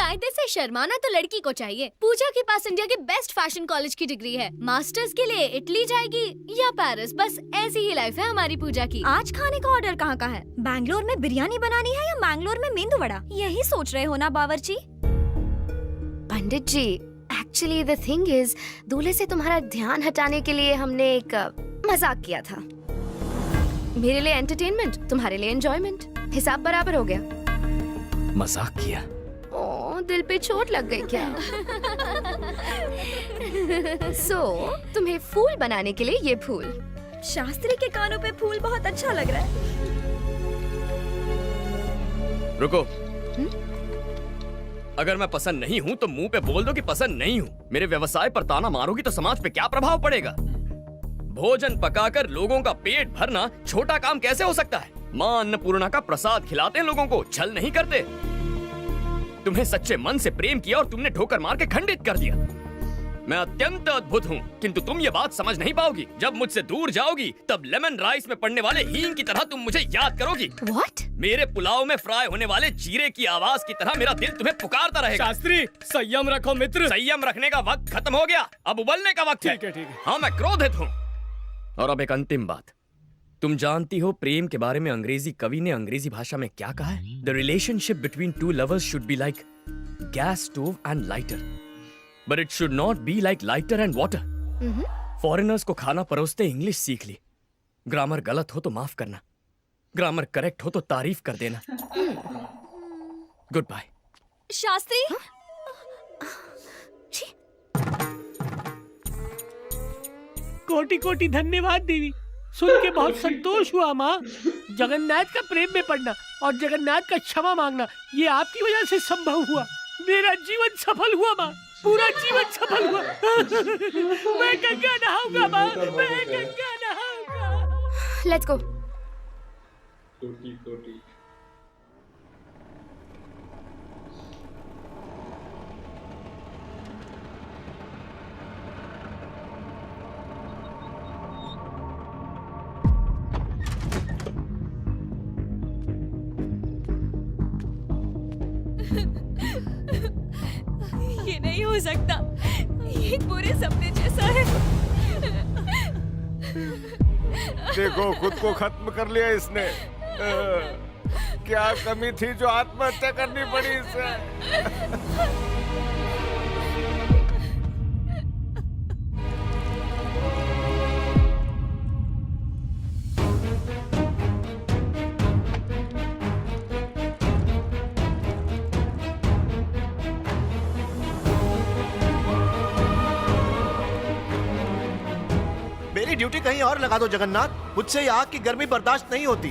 कायदे से शर्माना तो लड़की को चाहिए। पूजा के पास इंडिया के बेस्ट फैशन कॉलेज की डिग्री है। मास्टर्स के लिए इटली जाएगी या पेरिस, बस ऐसी ही लाइफ है हमारी पूजा की। आज खाने का ऑर्डर कहाँ का है? बैंगलोर में बिरयानी बनानी है या मैंगलोर में मेंदू वड़ा? यही सोच रहे हो ना बावर्ची? पंडित जी, एक्चुअली द थिंग इज, दूल्हे से तुम्हारा ध्यान हटाने के लिए हमने एक मजाक किया था। मेरे लिए एंटरटेनमेंट, तुम्हारे लिए एंजॉयमेंट। हिसाब बराबर हो गया। मजाक किया? ओह, दिल पे चोट लग गई क्या? तुम्हें फूल बनाने के लिए ये फूल। शास्त्री के कानों पे फूल बहुत अच्छा लग रहा है। रुको। अगर मैं पसंद नहीं हूँ तो मुंह पे बोल दो कि पसंद नहीं हूँ। मेरे व्यवसाय पर ताना मारोगी तो समाज पे क्या प्रभाव पड़ेगा? भोजन पकाकर लोगों का पेट भरना छोटा काम कैसे हो सकता है? माँ अन्नपूर्णा का प्रसाद खिलाते हैं लोगों को, छल नहीं करते। तुम्हें सच्चे मन से प्रेम किया और तुमने ठोकर मार के खंडित कर दिया। मैं अत्यंत अद्भुत हूँ, किंतु तुम ये बात समझ नहीं पाओगी। जब मुझसे दूर जाओगी तब लेमन राइस में पड़ने वाले हींग की तरह तुम मुझे याद करोगी। What? मेरे पुलाव में फ्राई होने वाले जीरे की आवाज की तरह मेरा दिल तुम्हें पुकारता रहेगा। शास्त्री, संयम रखो मित्र। संयम रखने का वक्त खत्म हो गया, अब उबलने का वक्त है। ठीक है। हाँ, मैं क्रोधित हूँ। और अब एक अंतिम बात, तुम जानती हो प्रेम के बारे में अंग्रेजी कवि ने अंग्रेजी भाषा में क्या कहा है? The relationship between two lovers should be like gas stove and lighter, but it should not be like lighter and water. Foreigners को खाना परोसते इंग्लिश सीख ली। ग्रामर गलत हो तो माफ करना, ग्रामर करेक्ट हो तो तारीफ कर देना। Good bye. शास्त्री, कोटि कोटि धन्यवाद देवी। सुन के बहुत संतोष हुआ माँ। जगन्नाथ का प्रेम में पड़ना और जगन्नाथ का क्षमा मांगना, ये आपकी वजह से संभव हुआ। मेरा जीवन सफल हुआ माँ, पूरा जीवन सफल हुआ। मैं गंगा नहाऊंगा माँ, मैं गंगा नहाऊंगा। Let's go. ये नहीं हो सकता, ये एक बुरे सपने जैसा है। देखो, खुद को खत्म कर लिया इसने। क्या कमी थी जो आत्महत्या करनी पड़ी इसे? मेरी ड्यूटी कहीं और लगा दो जगन्नाथ, मुझसे ये आग की गर्मी बर्दाश्त नहीं होती।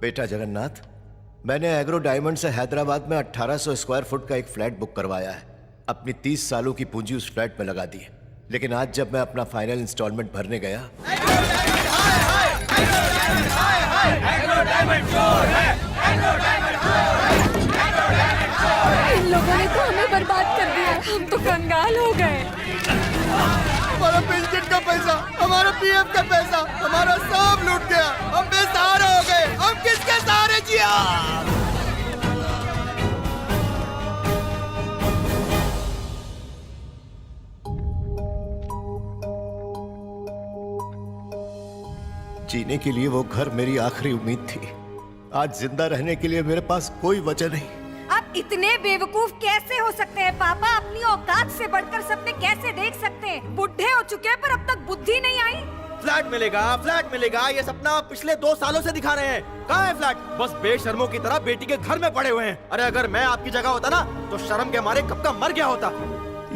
बेटा जगन्नाथ, मैंने एग्रो डायमंड से हैदराबाद में 1800 स्क्वायर फुट का एक फ्लैट बुक करवाया है। अपनी 30 सालों की पूंजी उस फ्लैट में लगा दी है, लेकिन आज जब मैं अपना फाइनल इंस्टॉलमेंट भरने गया, इन लोगों ने तो हमें बर्बाद कर दिया, हम तो कंगाल हो गए। हमारा पेंशन का पैसा, हमारा पीएफ का पैसा, हमारा सब लूट गया। हम बेसहारा हो गए। हम किसके सहारे जिया? जीने के लिए वो घर मेरी आखिरी उम्मीद थी। आज जिंदा रहने के लिए मेरे पास कोई वजह नहीं। आप इतने बेवकूफ कैसे हो सकते हैं पापा? अपनी औकात से बढ़कर सपने कैसे देख सकते हैं? बुढ़े हो चुके हैं पर अब तक बुद्धि नहीं आई। फ्लैट मिलेगा, फ्लैट मिलेगा, ये सपना आप पिछले 2 सालों से दिखा रहे हैं। कहाँ है फ्लैट? बस बेशर्मों की तरह बेटी के घर में पड़े हुए हैं। अरे अगर मैं आपकी जगह होता ना तो शर्म के मारे कब का मर गया होता।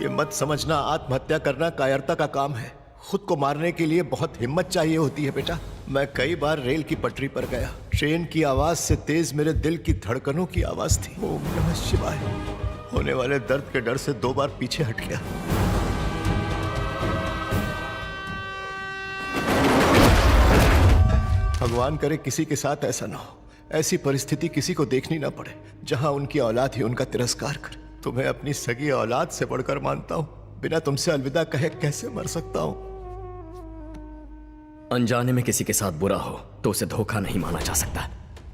ये मत समझना आत्महत्या करना कायरता का काम है। खुद को मारने के लिए बहुत हिम्मत चाहिए होती है बेटा। मैं कई बार रेल की पटरी पर गया। ट्रेन की आवाज से तेज मेरे दिल की धड़कनों की आवाज थी। ओम नमः शिवाय। होने वाले दर्द के डर से 2 बार पीछे हट गया। भगवान करे किसी के साथ ऐसा ना हो। ऐसी परिस्थिति किसी को देखनी ना पड़े जहां उनकी औलाद ही उनका तिरस्कार करे। तुम्हें अपनी सगी औलाद से बढ़कर मानता हूं। बिना तुमसे अलविदा कहे कैसे मर सकता हूं। अनजाने में किसी के साथ बुरा हो तो उसे धोखा नहीं माना जा सकता,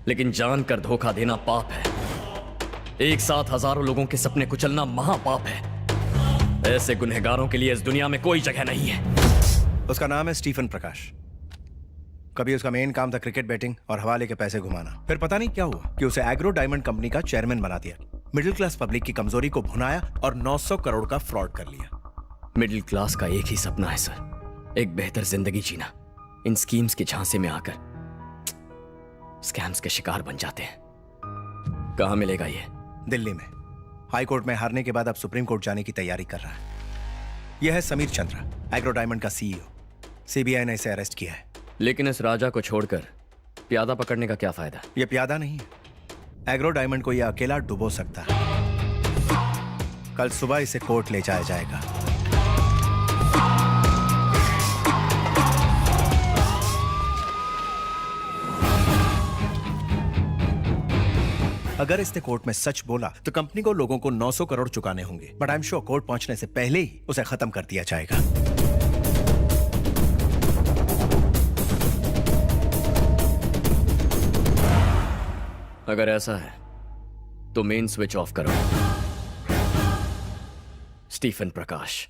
लेकिन जानकर धोखा देना पाप है। एक साथ हजारों लोगों के सपने कुचलना महापाप है। ऐसे गुनहगारों के लिए इस दुनिया में कोई जगह नहीं है। उसका नाम है स्टीफन प्रकाश। कभी उसका मेन काम था क्रिकेट बैटिंग और हवाले के पैसे घुमाना। फिर पता नहीं क्या हुआ कि उसे एग्रो डायमंड कंपनी का चेयरमैन बना दिया। मिडिल क्लास पब्लिक की कमजोरी को भुनाया और 900 करोड़ का फ्रॉड कर लिया। मिडिल क्लास का एक ही सपना है सर, एक बेहतर जिंदगी जीना। इन स्कीम्स के झांसे में आकर स्कैम्स के शिकार बन जाते हैं। कहां मिलेगा ये? दिल्ली में। हाई कोर्ट में हारने के बाद अब सुप्रीम कोर्ट जाने की तैयारी कर रहा है। यह है समीर चंद्रा, एग्रो डायमंड का सीईओ। सीबीआई ने इसे अरेस्ट किया है। लेकिन इस राजा को छोड़कर प्यादा पकड़ने का क्या फायदा? यह प्यादा नहीं है। एग्रो डायमंड को यह अकेला डुबो सकता है। कल सुबह इसे कोर्ट ले जाया जाएगा। अगर इसने कोर्ट में सच बोला तो कंपनी को लोगों को 900 करोड़ चुकाने होंगे, but I am sure court पहुंचने से पहले ही उसे खत्म कर दिया जाएगा। अगर ऐसा है तो मेन स्विच ऑफ करो। स्टीफन प्रकाश।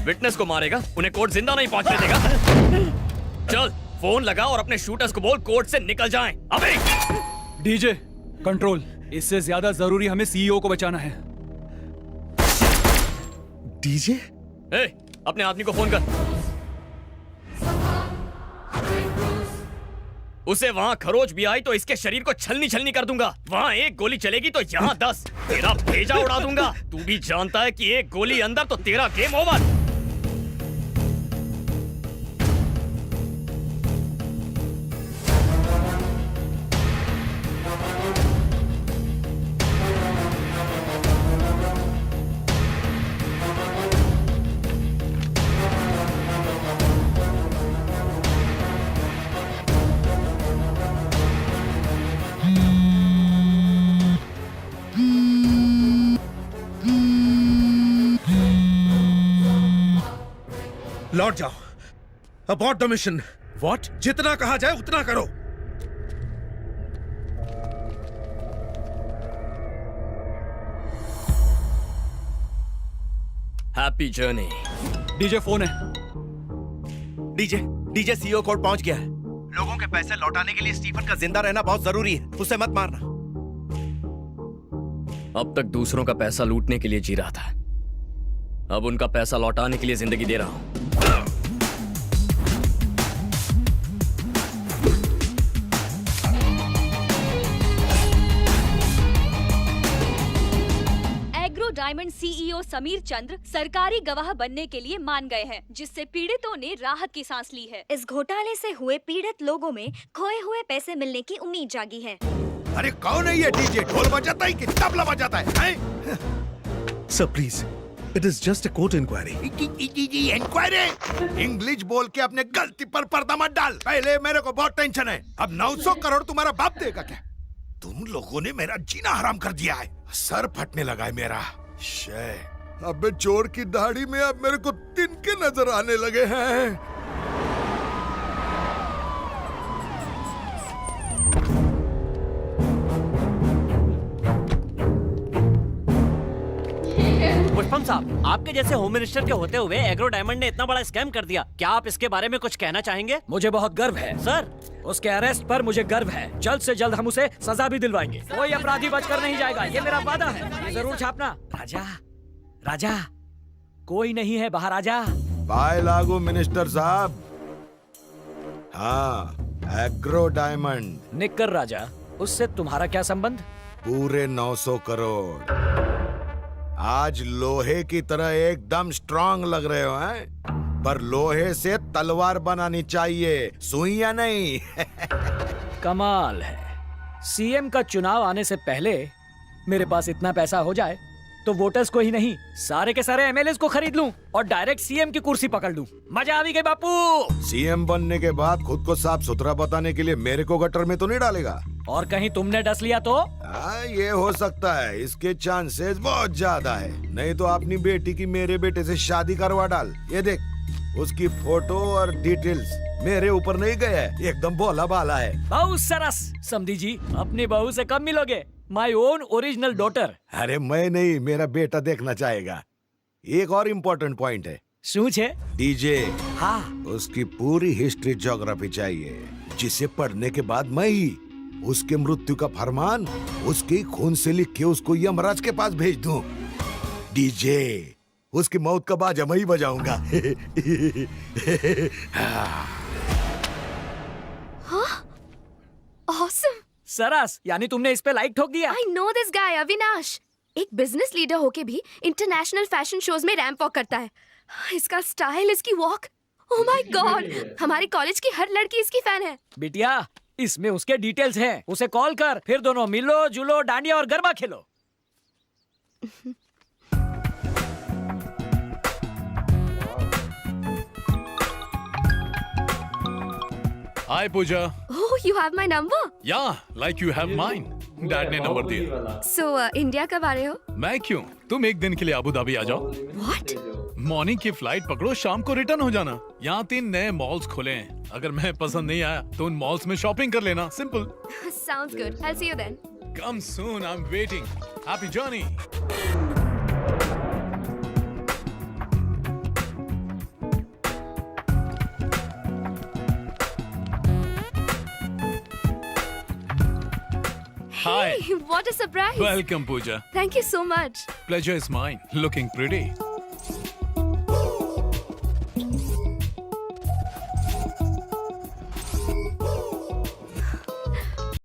विटनेस को मारेगा, उन्हें कोर्ट जिंदा नहीं पहुंचने देगा। चल फोन लगा और अपने शूटर्स को बोल कोर्ट से निकल जाएं। अभी डीजे कंट्रोल, इससे ज्यादा जरूरी हमें सीईओ को बचाना है। डीजे? अपने आदमी को फोन कर। उसे वहां खरोच भी आई तो इसके शरीर को छलनी छलनी कर दूंगा। वहां एक गोली चलेगी तो यहाँ 10। तेरा भेजा उड़ा दूंगा। तू भी जानता है कि एक गोली अंदर तो तेरा गेम ओवर। लौट जाओ। Abort the mission. व्हाट? जितना कहा जाए उतना करो। Happy journey. डीजे फोन है। डीजे सीईओ कोर्ट पहुंच गया है। लोगों के पैसे लौटाने के लिए स्टीफन का जिंदा रहना बहुत जरूरी है। उसे मत मारना। अब तक दूसरों का पैसा लूटने के लिए जी रहा था, अब उनका पैसा लौटाने के लिए जिंदगी दे रहा हूं। एग्रो डायमंड सीईओ समीर चंद्र सरकारी गवाह बनने के लिए मान गए हैं, जिससे पीड़ितों ने राहत की सांस ली है। इस घोटाले से हुए पीड़ित लोगों में खोए हुए पैसे मिलने की उम्मीद जागी है। अरे कौन है ये डीजे? ढोल बजाता है कि तबला बजाता है? Sir please, it is just a court inquiry. Inquiry? English बोल के अपने गलती पर पर्दा मत डाल। पहले मेरे को बहुत टेंशन है। अब 900 करोड़ तुम्हारा बाप देगा क्या? तुम लोगों ने मेरा जीना हराम कर दिया है। सर फटने लगा है मेरा। शे, अब चोर की दाढ़ी में अब मेरे को तिनके नजर आने लगे हैं। अरफम साहब, आपके जैसे होम मिनिस्टर के होते हुए एग्रो डायमंड ने इतना बड़ा स्कैम कर दिया, क्या आप इसके बारे में कुछ कहना चाहेंगे? मुझे बहुत गर्व है सर। उसके अरेस्ट पर मुझे गर्व है। जल्द से जल्द हम उसे सजा भी दिलवाएंगे। कोई अपराधी बचकर नहीं जाएगा, ये मेरा वादा है। ये जरूर छापना। राजा, राजा, कोई नहीं है बाहर, आजा। बाय लागू मिनिस्टर साहब। हाँ, एग्रो डायमंड। निक्कर राजा, उससे तुम्हारा क्या संबंध? पूरे 900 करोड़। आज लोहे की तरह एकदम स्ट्रांग लग रहे हो हैं? पर लोहे से तलवार बनानी चाहिए, सुइयां नहीं। कमाल है। सीएम का चुनाव आने से पहले मेरे पास इतना पैसा हो जाए तो वोटर्स को ही नहीं, सारे के सारे एमएलएस को खरीद लूं और डायरेक्ट सीएम की कुर्सी पकड़ लूं। मजा आ गई बापू। सीएम बनने के बाद खुद को साफ सुथरा बताने के लिए मेरे को गटर में तो नहीं डालेगा? और कहीं तुमने डस लिया तो? ये हो सकता है, इसके चांसेस बहुत ज्यादा है। नहीं तो अपनी बेटी की मेरे बेटे से शादी करवा डाल। ये देख, उसकी फोटो और डिटेल्स मेरे ऊपर नहीं गया है, एकदम भोला भाला है। बहुत सरस। समधी जी, अपनी बहू से कब मिलोगे? My own original daughter. अरे मैं नहीं, मेरा बेटा देखना चाहेगा। एक और इम्पोर्टेंट पॉइंट है। सूझ है? डीजे। हाँ। उसकी पूरी हिस्ट्री ज्योग्राफी चाहिए, जिसे पढ़ने के बाद मैं ही उसके मृत्यु का फरमान उसके खून से लिख के उसको यमराज के पास भेज दूं। डीजे, उसकी मौत का बाजा मैं ही बजाऊंगा। ऑसम। सरस, यानी तुमने इस पे लाइक ठोक दिया। I know this guy, Avinash. एक बिजनेस लीडर होके भी इंटरनेशनल फैशन शोज में रैंप वॉक करता है। इसका स्टाइल, इसकी वॉक, ओह माय गॉड, हमारे कॉलेज की हर लड़की इसकी फैन है। बिटिया, इसमें उसके डिटेल्स हैं, उसे कॉल कर, फिर दोनों मिलो जुलो, डांडिया और गरबा खेलो। Hi Pooja. Oh, you have my number? Yeah, like you have mine. Dad ने नंबर दिया। So, इंडिया कब आ रहे हो? मैं क्यों? तुम एक दिन के लिए अबू धाबी आ जाओ। What? मॉर्निंग की फ्लाइट पकड़ो, शाम को रिटर्न हो जाना। यहाँ 3 नए मॉल्स खुले हैं। अगर मैं पसंद नहीं आया तो उन मॉल्स में शॉपिंग कर लेना। Simple. Sounds good. I'll see you then. Come soon, I'm waiting. Happy journey. Hi. Hey, what a surprise. Welcome, Pooja. Thank you so much. Pleasure is mine. Looking pretty.